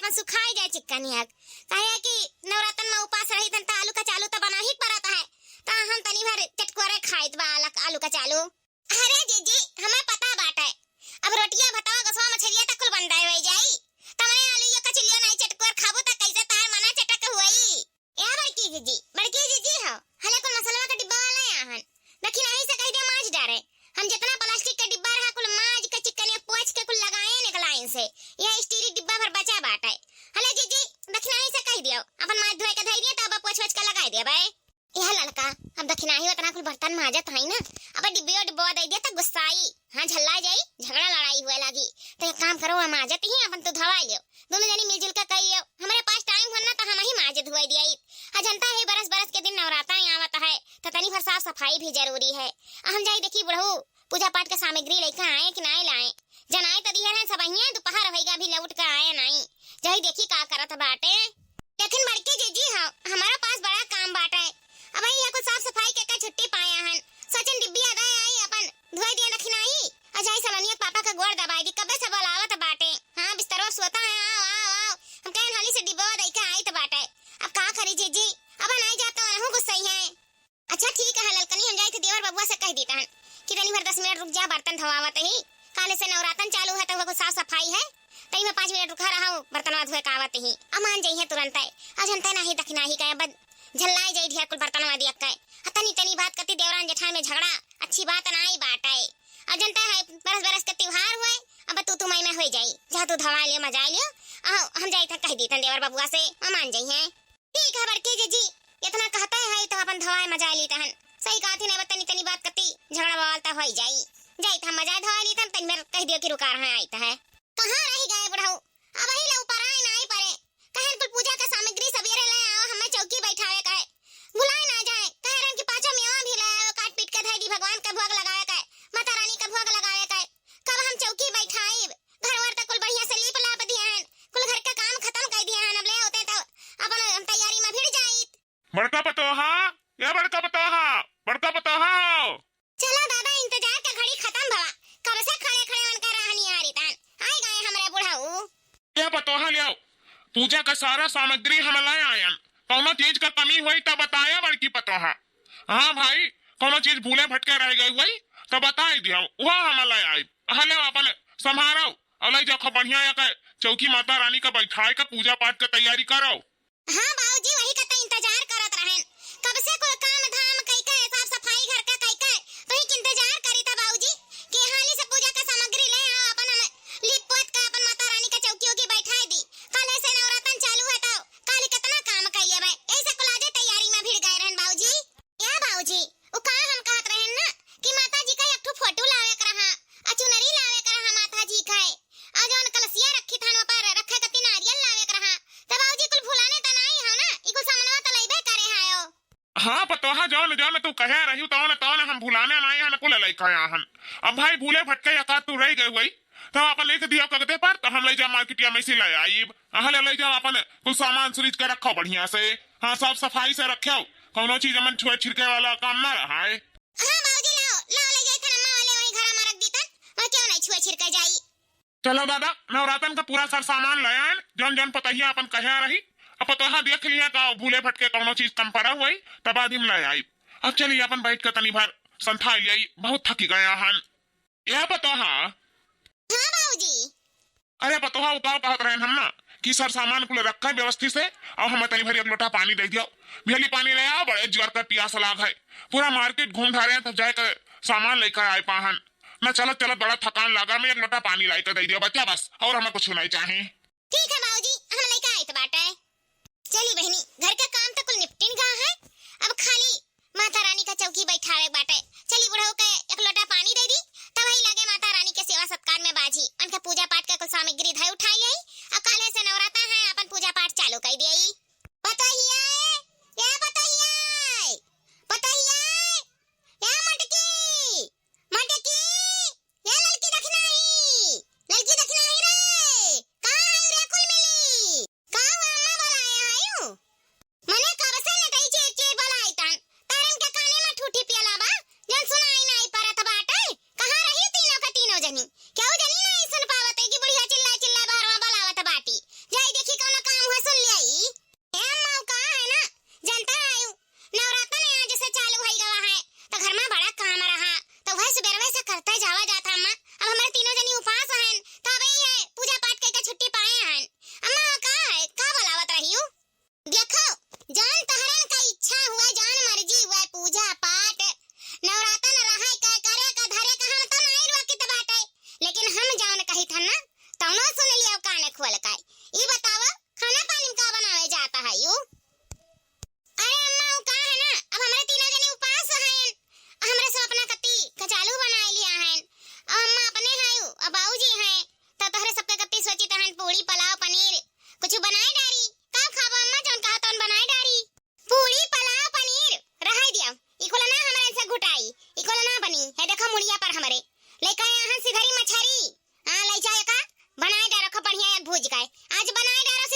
अपन सुखाई जाए चिक्कन हक काहे कि नवरातन में उपास रही तन आलू का चालू तो बना ही पड़ता है ता हम तनी भर चटकोरे खाइत बा आलू का चालू। अरे जीजी हमें पता बात है अब रोटियां बताओ गसवा मछलियां तक कुल बंदाई हो जाई तमने आलू का चिल्लिया नहीं चटकोर खाबो त कैसे तार मना चटक हुई। या बड़की जीजी हो हले कुल मसाला का डिब्बा वाला यहां देखी नहीं से कह दे माज डारे हम जितना प्लास्टिक का डिब्बा रहा कुल माज का चिकन एक पोंछ के कुल लगाए निकलाइन से यह स्टील डिब्बा भर बचा बाट है। हले जीजी दक्षिणाई से कह दियो अपन माज धोए के धई दिया तब पोंछ पोंछ के लगाई दे भाई। यह लड़का हम दक्षिणाई उतना कुल बर्तन माजत हई ना अब डिब्बा दे दिया त गुस्साई हां झल्ला जाई झगड़ा लड़ाई हुए लगी तो एक काम करो हम माजत ही अपन तू धवा लियो दोनों जनी मिलजुल के कहियो हमारे पास टाइम होना तो हम ही माजत हुए दिया आ जनता है बरस बरस के दिन नवरात्रा आवत है तो तनी भर साफ सफाई भी जरूरी है। हम जाई देखी बुढ़ऊ पूजा पाठ के सामग्री लेकर आए कि नहीं लाए जनाए तो दिया सब अहिया दोपहर होएगा भी लौट कर आए नहीं जही देखी का करत बाटे। लेकिन बड़के जीजी हां हमारा पास बड़ा काम बाटे अब यहां कुछ साफ सफाई के छुट्टी पाया हन सचिन डिब्बी आदा आई अपन धोई दिया दखिनाई अजय सलोनिया पापा का गोड़ दबाई दी कबे से बोलावत बाटे हां बिस्तरो सोता है आओ हम कहन हाली से डिब्बा दई के आई त बाटे अब का करी जीजी अब नहीं जाता रहूं गुस्सा है। अच्छा ठीक है ललकनी हम जाई थे देवर बबुआ से कह देता कि तनी भर 10 मिनट रुक जा बर्तन धोवावत ही काले से नवरातन चालू है तो वो साफ सफाई है तई में 5 मिनट रुका रहा हूं बर्तनवा धोए का आवत ही अमान जई है तुरंत है अजंता नहीं दखना ही का बद झल्लाई जाई ढिया कुल बर्तनवा दिया के तनी तनी बात करती देवरान जेठान में झगड़ा अच्छी बात नहीं बात है अजंता है बरस बरस के त्योहार हुए अब तू मई में हो जाई जा तू धवा लियो मजा लियो हम जाई था कह देतन देवर बबुआ से अमान जई है। ठीक है बड़के जीजी इतना कहता है तो अपन धवाए मजा ली तहन सही कहती नहीं तनी तनी बात करती झगड़ा बवालता हो जाई जाई था मजा धवा ली तन तनी मेरे कह दियो कि रुका रहा आई है कहां रह गए बुढ़ऊ अब ही ले ऊपर आए नहीं पड़े कहन कुल पूजा का सामग्री सवेरे ले आओ हमें चौकी बैठावे का भुलाए ना जाए कहरन कि पाछो मेवा भी ले आओ काट पीट के धई दी भगवान का भोग लगावे का माता रानी का भोग लगावे का कब हम चौकी बैठाई घर वर तक कुल बढ़िया से लीप लाप दियान कुल घर का काम खत्म कर दियान अब ले होते तो अपन तैयारी में भिड़ जाई। बड़का पतोहा या बड़का पतोहा चलो दादा इंतजार का घड़ी खत्म भवा कब से खड़े खड़े उनका रहनी आ रही तन आई गए हमरे बुढ़ऊ या पतोहा ले आओ पूजा का सारा सामग्री हम लाए आयन कौनो चीज का कमी हुई तो बताया बड़की पतोहा। हाँ भाई कौनो चीज भूले भटके रह गई हुई तो बताई दियो वो हम लाए आई हले अपन संभारो और ले जाओ बढ़िया या चौकी माता रानी का बैठाए का पूजा पाठ का तैयारी करो। हां बाबूजी वही का इंतजार करत रहन कब से कोई काम धाम कई के साफ सफाई घर का कई के वही के इंतजार करी था बाबूजी कि हाली से पूजा का सामग्री ले आओ अपन हम लिप पोत का अपन माता रानी का चौकी होगी बैठाई दी कल से नवरातन चालू है तो काली कितना काम कर लिया भाई ऐसे कुलाजे तैयारी में भिड़ गए रहन बाबूजी। या बाबूजी ओ का हम कहत रहन ना कि माता जी का एक ठो फोटो लावे कर रहा अचुनरी लावे कर रहा माता जी का आ जौन कलसिया रखी थान पर रखे कति नारियल लावे कर रहा तो बाबूजी कुल भुलाने त नहीं हो ना इको सामनवा त लइबे करे हायो। हाँ पतोहा जौन तू कहे रही तौन हम भुलाने नहीं हन कुल लइका हन अब भाई भूले भटके या तू रह गई हुई तो अपन लिख दिया कगदे पर तो हम ले जा मार्केटिया में से ले आईब हले ले जा अपन कुछ सामान सुरीज के रखो बढ़िया से हाँ साफ सफाई से रखो कोनो चीज मन छुए छिड़के वाला काम ना रहा है। हां बाबूजी लाओ ले जाई थन अम्मा वाले वही घर में रख दीतन मैं क्यों नहीं छुए छिड़के जाई। चलो दादा नवरातन का पूरा सर सामान ले आए जौन पतहिया अपन कहे रही अब पतोहा देख लिया का भूले भटके कोनो चीज कम पड़ा हुई तब आदिम ले आई अब चलिए अपन बैठ कर तनी भर संथा लिया बहुत थकी गया हन। यह पतोहा हां बाबूजी अरे पतोहा उताव कहत रहे हम ना कि सर सामान कुल रखा है व्यवस्थित से और हम तनी भरी एक लोटा पानी दे दियो भेली पानी ले आओ बड़े जोर का प्यास लाग है पूरा मार्केट घूम धा रहे हैं तब जाकर सामान लेकर आए पाहन ना चलत चलत बड़ा थकान लगा मैं एक लोटा पानी लाई कर दे दियो बच्चा बस और हमें कुछ नहीं चाहिए। ठीक है बाबूजी हम लेकर आए तो बाटा है चली बहनी घर का काम तो कुल निपटिन गया है अब खाली माता रानी का चौकी बैठावे बाटे चली बुढ़ऊ के एक लोटा पानी दे दी तब ही लगे माता रानी के सेवा सत्कार में बाजी उनका पूजा पाठ का कुल सामग्री धई उठाई ले अब काले से नवरात्र है अपन पूजा पाठ चालू कर दियई। बताइए या बताइए या मटकी या लड़की दखनाई रे कहां है रे कुल मिली का अम्मा बुलाया आयो मने कब से लटई चे बुलाई तन तारन के काने में ठूठी पियला बा जन सुनाई नहीं परत बाटे कहां रही तीनों का तीनों जनी क्यों जनी नहीं सुन पावत है कि बुढ़िया चिल्ला चिल्ला बाहर में बुलावत बाटी जाई देखी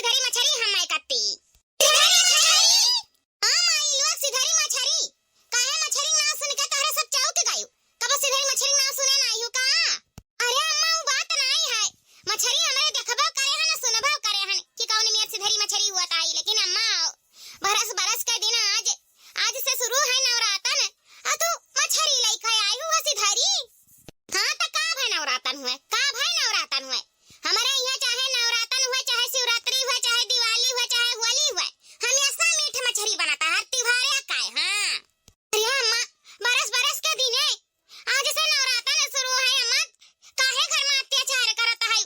सिधरी मछली हम मैं कत्ती सिधरी मछली हां माई लोग सिधरी मछली काहे मछली ना सुन के तोहरा सब चौक गयो कब सिधरी मछली ना सुने नाही हो का अरे अम्मा वो बात नहीं है मछली हमारे देखबो करे हन सुनबो करे हन कि कौन में सिधरी मछली हुआ ताई लेकिन अम्मा बरस बरस के दिन आज से शुरू है नवरातन आ तू मछली लेके आई हुआ सिधरी हां त का भाई नवरातन हुए हमारे यहाँ चाहे नवरातन हुए चाहे शिवरात्रि हुए चाहे दिवाली हुए चाहे होली हुए हमेशा मीठ मछली बनाता है त्योहार का हां अरे अम्मा बरस बरस के दिन है आज से नवरातन शुरू है अम्मा काहे घर में अत्याचार करता है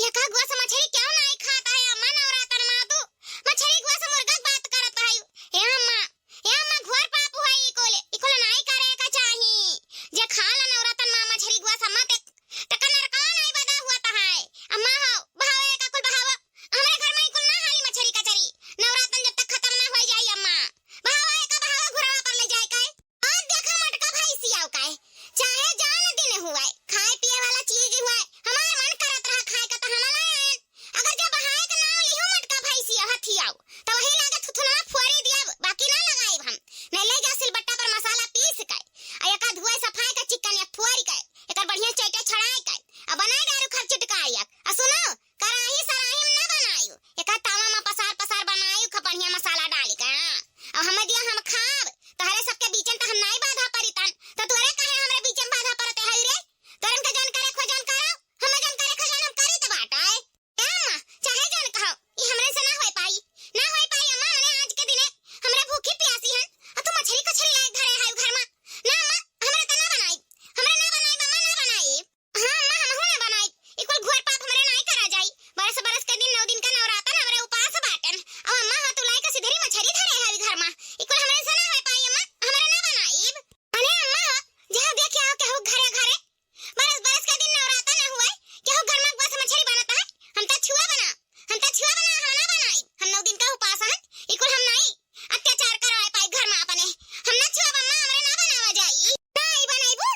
ये का गोस मछली क्यों नहीं खाता है अम्मा नवरातन में तो मछली गोस मुर्गा बात करता है ए अम्मा घोर पाप हुआ इकोले नहीं करे का चाहिए जे खाला नवरातन में मछली गोस अम्मा तक नरका नहीं बदा हुआ है अम्मा हो भावे का कुल भाव हमारे घर में कुल ना हाली मछली कचरी नवरातन जब तक खत्म ना हो जाए अम्मा भावे का भाव घुरवा पर ले जाए काय आज देखा मटका भाई सियाव काय चाहे जान दिन हुआ खाए पिए वाला चीज हुआ हमारे मन करत रहा खाए का त हमारा अगर जब बहाए का नाम लियो मटका भाई सिया हथियाओ तो वही लागे थुथुना फोड़ी दिया बाकी ना लगाई हम नहीं ले जा सिलबट्टा पर मसाला पीस के आ एका धुए सफाई का चिकन एक फोड़ी के एकर बढ़िया चैटा छड़ाई के आ बनाई दारू खर चटकाई आ सुनो कराही सराही में ना बनायो एका तावा में पसार पसार बनायो ख बढ़िया मसाला डाल के अब हम दिया हम खाब तहरे सबके बीचन त हम नहीं बाधा परितन तो तोरे काहे हमरे बीचन बाधा परते है रे तोरन के जान करे खोजन करो हम जान करे खोजन हम करी त बाटा है अम्मा चाहे जान कहो ई हमरे से ना होई पाई अम्मा मने आज के दिने हमरे भूखी प्यासी हन आ तू मछली कछली लायक धरे है घर में ना अम्मा हमरे त ना बनाई मम्मा ना बनाई हां अम्मा हमहु ना बनाई ई कुल घोर पाप हमरे नहीं करा जाई बरस बरस के दिन 9 दिन का नवरातन हमरे उपास बाटन अब अम्मा हां तू लायक सिधरी मछली धरे है घर में ई कुल हमरे से ना होई पाई अम्मा हमरे ना बनाई अरे अम्मा जहां देखे आओ केहू घरे घरे बरस बरस के दिन नवरातन हुए केहू घर में बस मछली बनाता है हम त छुआ बना हम ना बनाई हम 9 दिन का उपास हन ई कुल हम नहीं अत्याचार करवाए पाई घर में अपने हम ना छुआ अम्मा हमरे ना बनावा जाई नहीं बनाईबू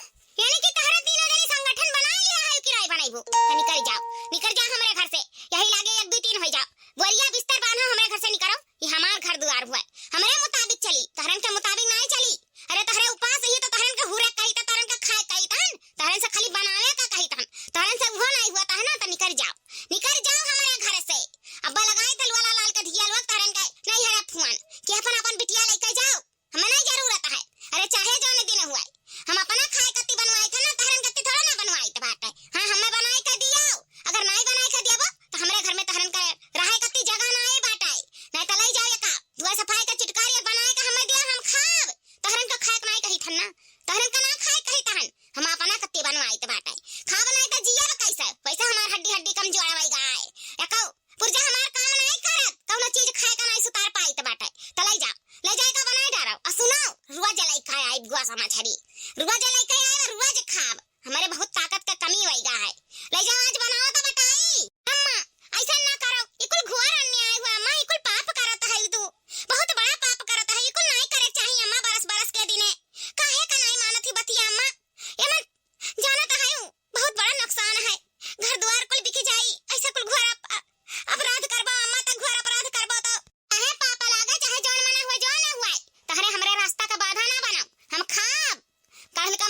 यानी कि तहरा तीनों जनी संगठन बना लिया है कि नहीं बनाईबू निकल जा हमरे घर से यही लागे 1 2 3 हो जाओ बोरिया बिस्तर बांधो हमरे घर से निकलो ये हमार घर द्वार हुआ हमरे मुताबिक चली तहरन के मुताबिक नहीं चली अरे तहरे उपास ही तो तहरन के हुरे कही त तहरन के खाए कही तहन तहरन से खाली बनावे का कही तहन तहरन से वो नहीं हुआ तहन तो निकल जाओ हमारे घर से अब लगाई तलवाला लाल के धिया लोग तहरन के नहीं हरे फुआन कि अपन बिटिया लेके जाओ हमें नहीं जरूरत है अरे चाहे जाने दिन हुआ हम अपना खाए कत्ती बनवाई थे ना तहरन कत्ती थोड़ा ना बनवाई त बात है हां हमें बनाई के दियो अगर नहीं बनाई के देबो तो हमरे घर में तहरन के रहे कत्ती जगह ना है बाटाई नहीं त लई जाओ का धुआ सफाई का चिटकारी बनाए के हमें दिया हम खाब तहरन का खाए नहीं कही थन ना तहरन का ना खाए कही तहन हम अपना कत्ती बनवाई त बाटाई खाब नहीं त जिया कैसे वैसे हमार हड्डी कम जोड़वाई गाय एको पुरजा हमार काम नहीं करत कौनो चीज खाए का नहीं सुतार पाई त बाटाई त लई जाए का बनाई डारो आ सुनो रुआ जलाई खाए आई गुआ मछली रुआ जलाई खाए आई रुआ जे खाब हमारे बहुत ताकत का कमी होई गा है ले जाओ आज बनाओ त बताई अम्मा ऐसा ना करो ई कुल घोर अन्याय हुआ अम्मा ई कुल पाप करत है तू बहुत बड़ा पाप करत है ई कुल नहीं करे चाहिए अम्मा बरस बरस के दिने काहे का नहीं मानती बतिया अम्मा ये मैं जानत है बहुत बड़ा नुकसान है घर द्वार कुल बिक जाई ऐसा कुल घोर अपराध करबो अम्मा त घोर अपराध करबो तो चाहे पाप लागे चाहे जौन मना हुआ जो ना हुआ तहरे हमरे रास्ता का बाधा ना बनाओ हम खाब कहन का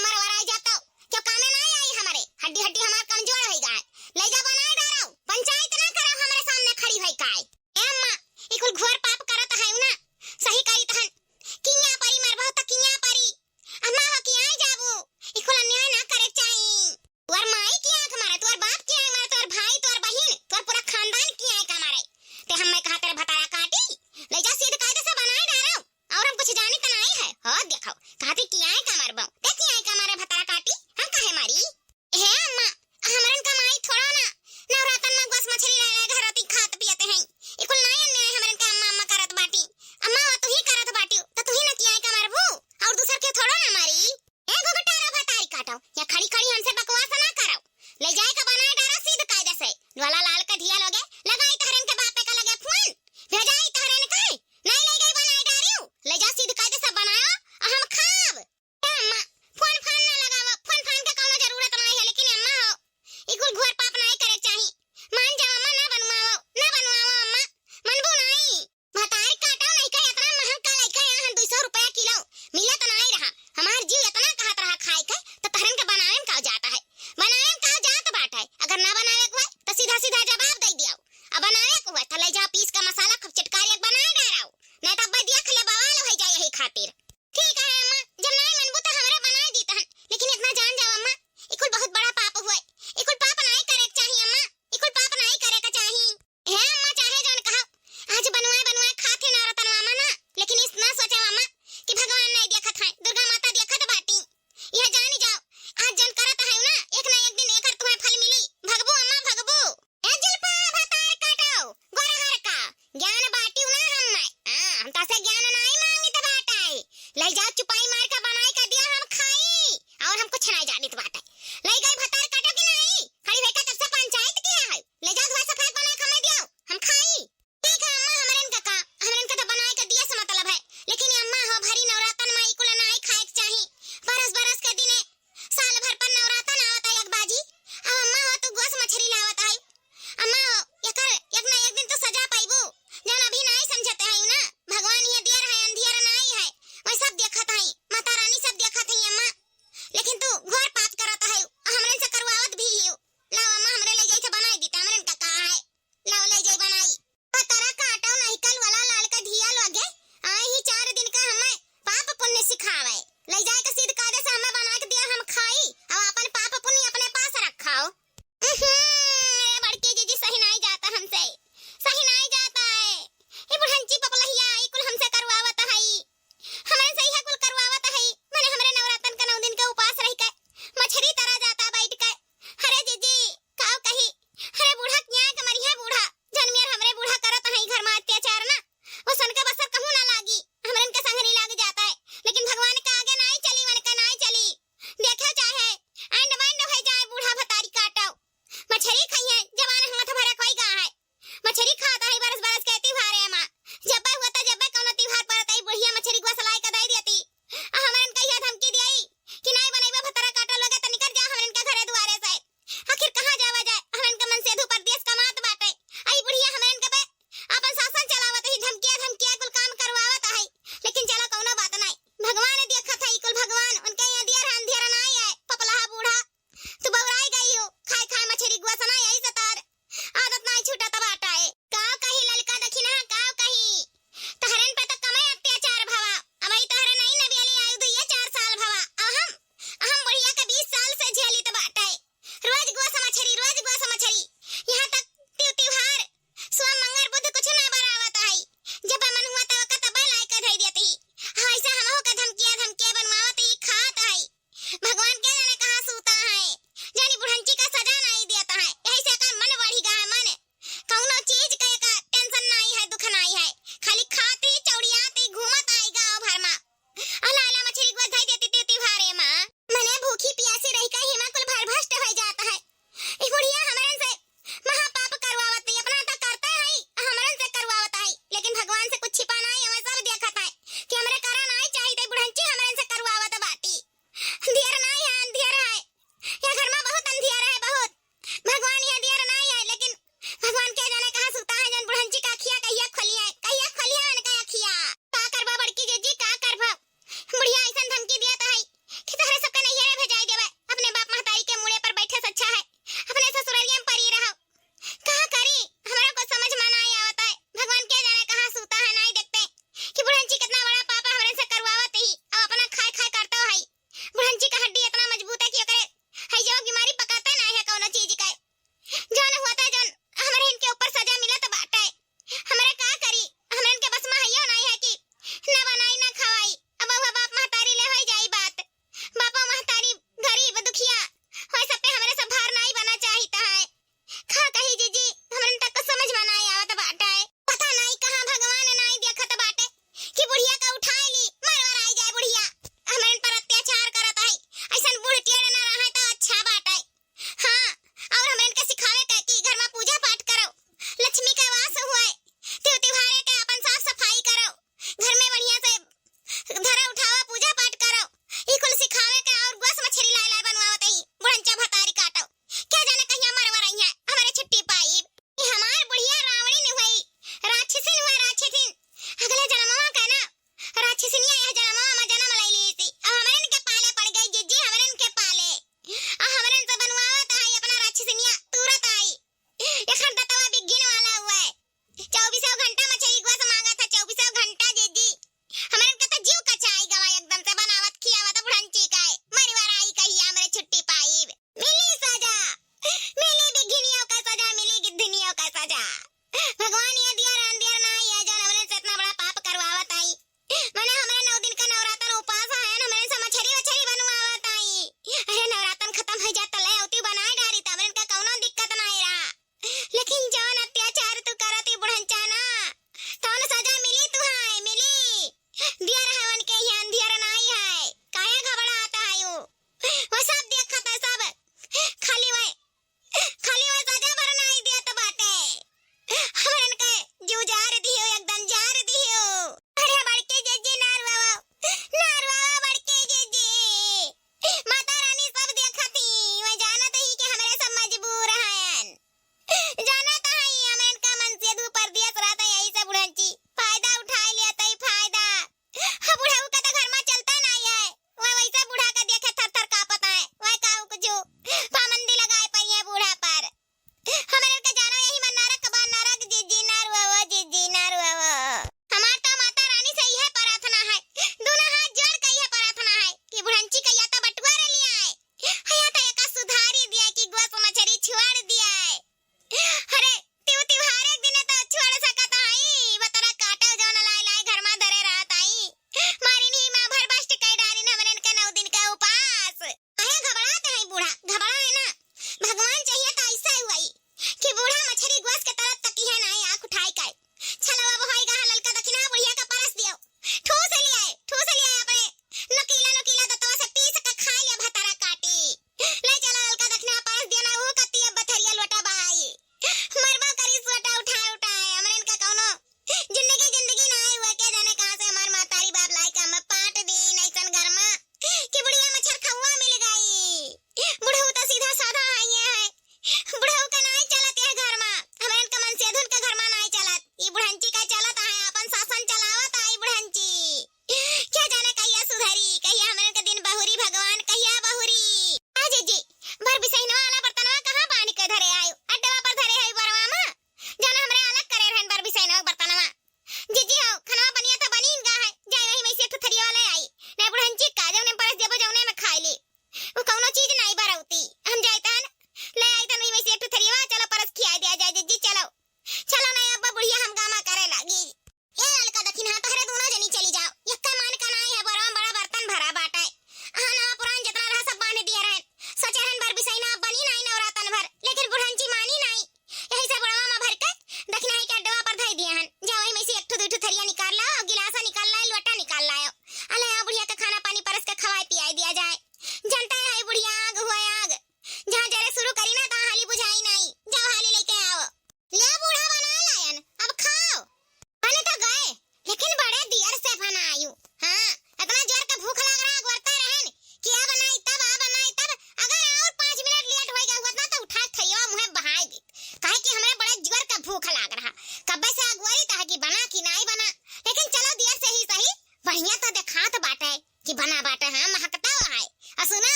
खात बाटे कि बना बाटे हां महकता है। आ सुनो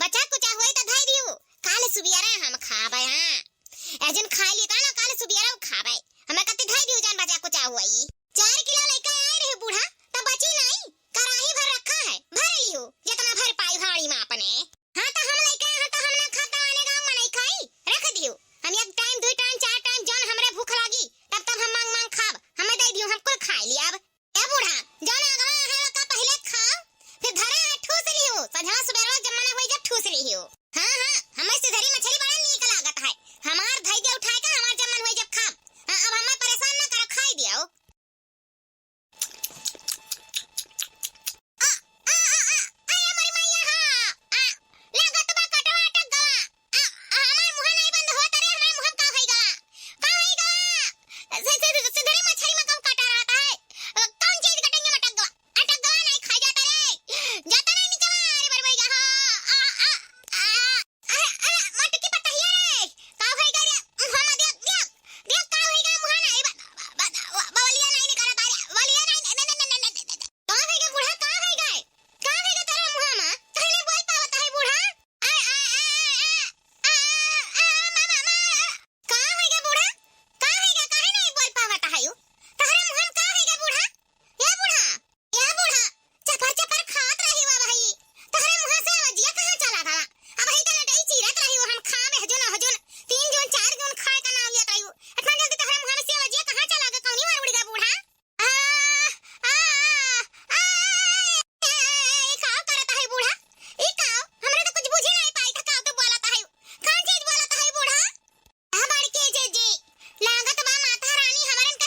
बच्चा कुछ होई त धई दियो काल सुबियारा हम खाबे हां एजन खाई ली ता ना काल सुबियारा खाबे हमें कति धई दियो जान बच्चा कुछ होई 4 किलो लेके आए रहे बूढ़ा त बची नहीं कराही भर रखा है भर लियो जितना भर पाई भाड़ी में अपने हां त हम लेके हां त हम ना खाता आने गांव में नहीं खाई रख दियो हम एक टाइम 2 टाइम 4 टाइम जन हमरे भूख लगी तब तब हम मांग मांग खाब हमें दे दियो हम कोई खाई लिया अब ए बूढ़ा जन अगवा है का पहले खाओ फिर धरे ठूस लियो सझा सुबेरा जमना होई जब ठूस लियो हां हां हमें से धरी मछली बड़ा नीक लागत है हमार धई दे उठाए का हमार जमन होई जब खाब अब हमें परेशान ना करो खाई दियो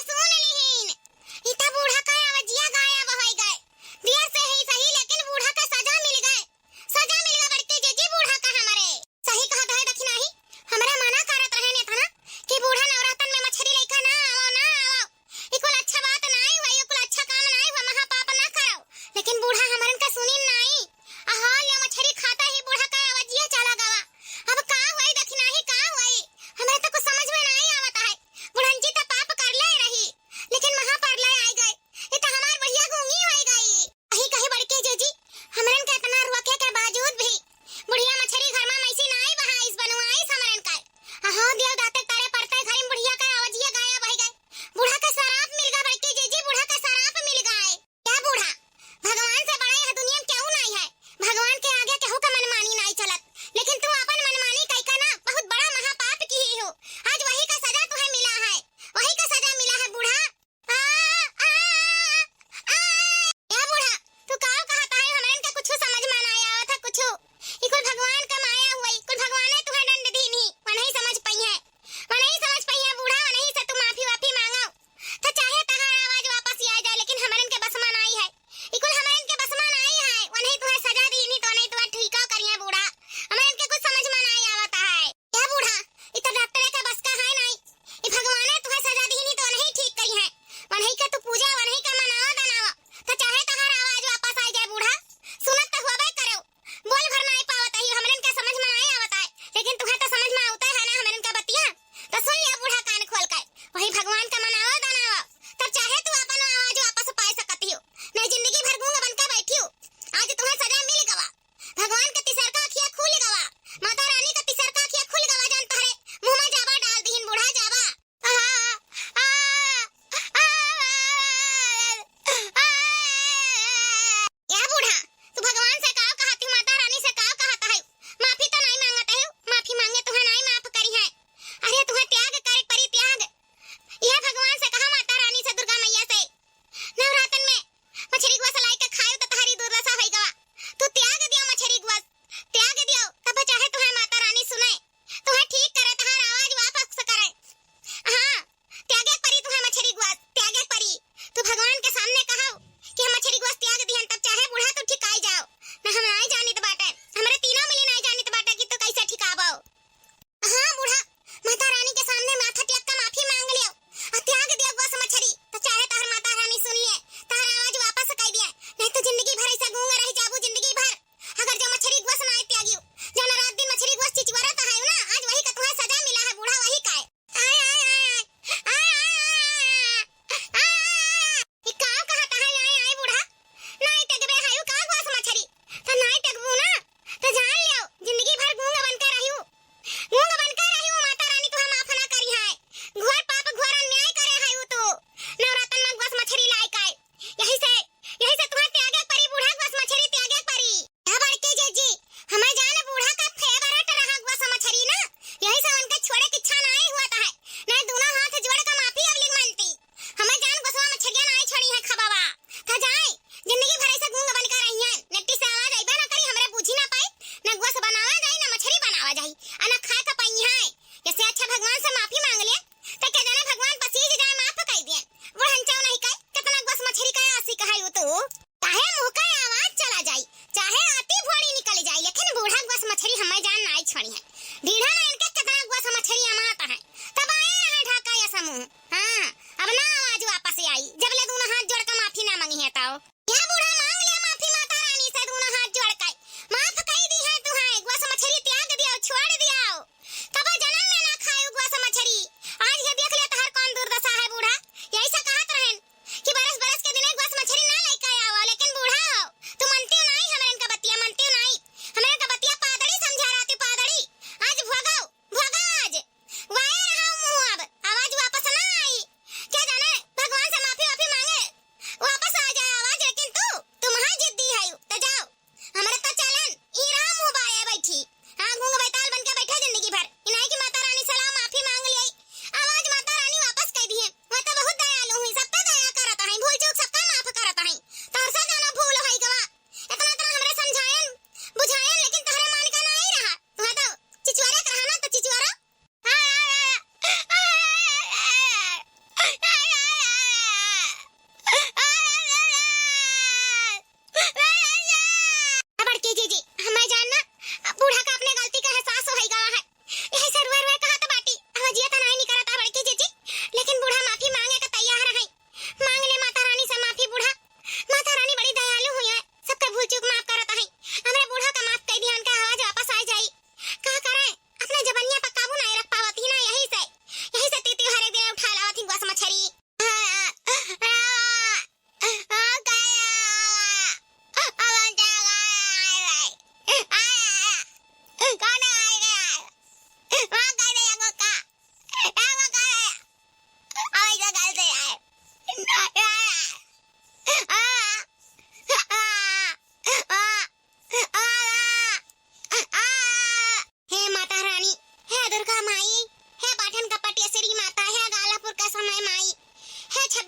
सुन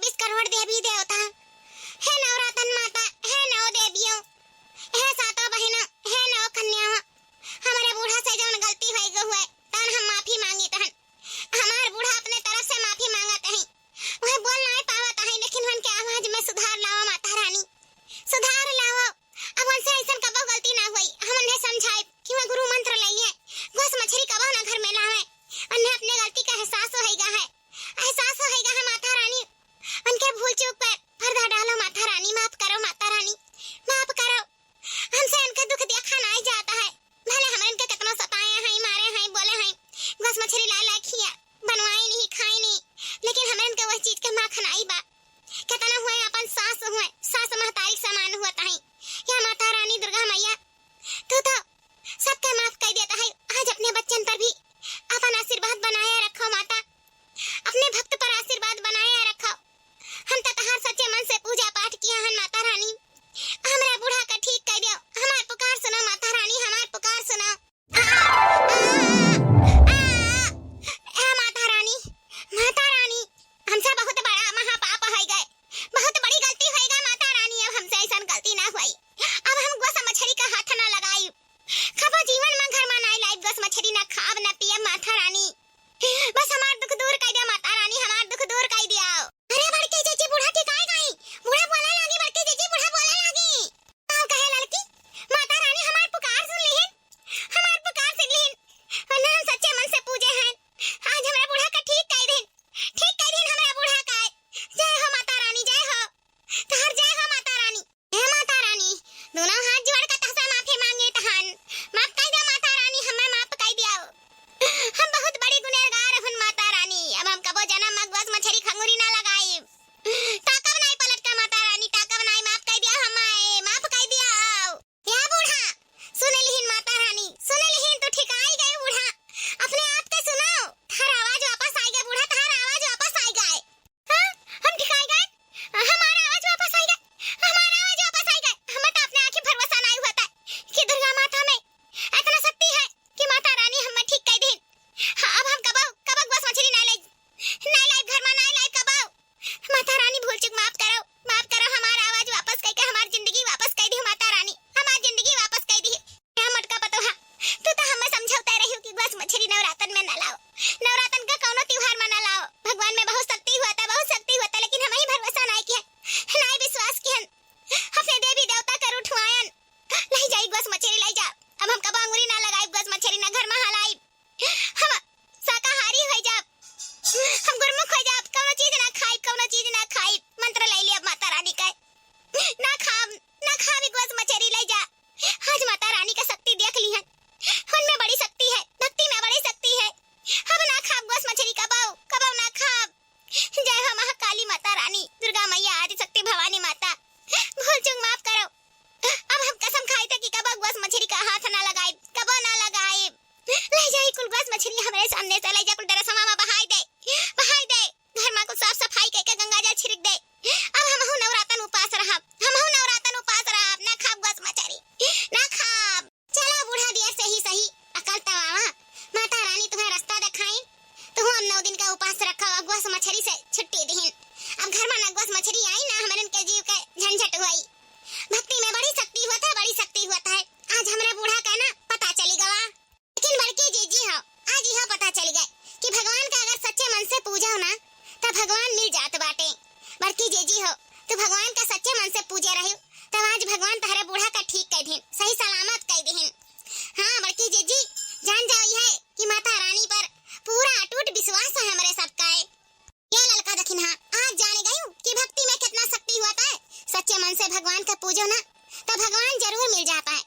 24 करोड़ देवी देवता, हे नवरत्न माता, हे नौ देवियों, हे सातों बहनों, हे नौ कन्याओं, हमारे बूढ़ा से जौन गलती हो गई हुए तन हम माफी मांगी तहन। हमार बूढ़ा अपने तरफ से माफी मांगत है, वह बोल नहीं पावत है, लेकिन उनके आवाज में सुधार लाओ माता रानी, सुधार लाओ। अब उनसे ऐसा कबो गलती ना हुई, हम उन्हें समझाए कि वह गुरु मंत्र लइए, घोस मछली कबो ना घर में लावे। उन्हें अपने गलती का एहसास होएगा है, एहसास होएगा है माता रानी। उनके भूल चूक पर पर्दा डालो माता रानी, माफ करो माता रानी, माफ करो। हमसे उनका दुख देखा नहीं जाता है, भले हमें उनके कितना सताए हैं, मारे हैं, बोले हैं, घोस मछली ला ला खिया, बनवाई नहीं, खाई नहीं, लेकिन हमें उनके वह चीज के माखन आई बा। कितना हुए अपन सास हुए, सास महतारी समान हुआ है। या माता रानी दुर्गा मैया, तू तो सबके माफ कर देता है। आज अपने बच्चन पर भी अपन आशीर्वाद बनाए रखो माता, अपने भक्त पर आशीर्वाद बनाए रखो। हम तो तहार सच्चे मन से पूजा पाठ किया हन माता रानी, हमारे बूढ़ा का ठीक कर दियो, हमार पुकार सुनो माता रानी, हमार पुकार सुनो। माता रानी, माता रानी, हमसे बहुत बड़ा महापाप हो गए, बहुत बड़ी गलती होएगा माता रानी। अब हमसे ऐसा गलती ना हुई, अब हम गोस मछली का हाथ ना लगाई, कबो जीवन में घर में ना लाई गोस मछली, ना खाब ना पिए माता रानी। बस हमार दुख दूर कर दिया माता रानी, हमार दुख दूर कर दिया। अरे बड़के जीजी बूढ़ा ठिकाए गई, बूढ़ा बोले लगी, बड़के जीजी बूढ़ा बोले लगी। तो कहे लड़की, माता रानी हमार पुकार सुन लिहिन, हमार पुकार सुन लिहिन, उन्हें हम सच्चे मन से पूजे हैं। आज हमारे बूढ़ा का ठीक कर दिन, ठीक कर दिन हमारे बूढ़ा का। जय हो माता रानी, जय हो, तहर जय हो माता रानी। हे माता रानी, दोनों हाथ जोड़ कर तहसे माफी मांगे तहन, माफ कर दो माता रानी, हमें माफ कर दिया। हम बहुत बड़ी गुनहगार हन माता रानी, अब हम कबो जन्म में गोस मछली खंगुरी ना लगाई, ताकब नहीं पलट का माता रानी, ताकब नहीं, माफ कर दिया, हमें माफ कर दिया। या बूढ़ा सुन लिहिन माता रानी, सुन लिहिन, तो ठिकाई गए बूढ़ा, अपने आप के सुनाओ, थार आवाज वापस आई गए बूढ़ा, थार आवाज वापस आई गए। हाँ, हम ठिकाई गए, हमारा आवाज वापस आई गए, हमारा आवाज वापस आई गए। हमें तो अपने आंखें भरोसा नहीं होता कि दुर्गा माता में इतना शक्ति है कि माता रानी हमें ठीक कर दें। हाँ, अब हम कबो कबो गोस मछली नहीं लाई, नहीं लाई घर में, नहीं लाई कबो। माता रानी भूल चूक माफ करो, माफ करो, हमारा आवाज वापस करके हमारी जिंदगी वापस कर दी माता रानी, हमारी जिंदगी वापस कर दी। क्या मटका पतो है, तू तो हमें समझाता रही कि गोस मछली नवरात्र में न लाओ, नवरात्र का कौनो त्योहार में न लाओ। भगवान में बहुत शक्ति होता, बहुत शक्ति होता, लेकिन हम ही भरोसा नहीं किया, नहीं विश्वास किया, अपने देवी देवता कर उठवायन। लाई जाई गोस मछली, लाई जा, अब हम कबो अंगुरी ना लगाई गोस मछली, ना घर में हलाई, हम शाकाहारी हो जाब, हम गुरमुख हो जाब, कौनो चीज ना खाई, कौनो चीज ना खाई, मंत्र ले लिया माता रानी का, ना खाब, ना खावी गोस मछली, ले जा। आज माता रानी का शक्ति देख ली है, उनमें बड़ी शक्ति है, भक्ति में बड़ी शक्ति है। हम ना खाब गोस मछली, कबाऊ कबाऊ ना खाब। जय हो महाकाली माता रानी, दुर्गा मैया, आदि शक्ति भवानी माता, भूल चूक माफ करो। अब हम कसम खाई थे कि कबो गोस मछली का हाथ ना लगाए, कबो ना लगाए। ले जाई कुल गोस मछली हमारे सामने से, ले जा कुल तेरे समा में बहाई दे, बहाई दे, घर में कुछ साफ सफाई करके गंगा जल छिड़क दे। अब हम हूं नवरात्र उपास रहब, हम हूं नवरात्र उपास रहब, ना खाब गोस मछली, ना खाब। चलो बूढ़ा दिया सही सही, अकल तवावा, माता रानी तुम्हें रास्ता दिखाई, तो हम 9 दिन का उपास रखा, गोस मछली से छुट्टी दीन। अब घर में ना गोस मछली आई, ना हमारे उनके जीव के झंझट हुई। भक्ति में बड़ी शक्ति होता है, बड़ी शक्ति होता है। आज हमारे बूढ़ा का ना पता चली गवा, लेकिन बड़के जीजी हो, आज यह पता चल गए कि भगवान का अगर सच्चे मन से पूजा ना तो भगवान मिल जात बाटे। बड़की जीजी हो, तो भगवान का सच्चे मन से पूजे रही, तब आज भगवान तारे बूढ़ा का ठीक कर दें, सही सलामत कर दें। हाँ बड़की जीजी, जान जाओ है कि माता रानी पर पूरा अटूट विश्वास है हमारे सबका। ये लड़का दखिन, हाँ आज जाने गई कि भक्ति में कितना शक्ति होता है। सच्चे मन से भगवान का पूजो ना तो भगवान जरूर मिल जाता है।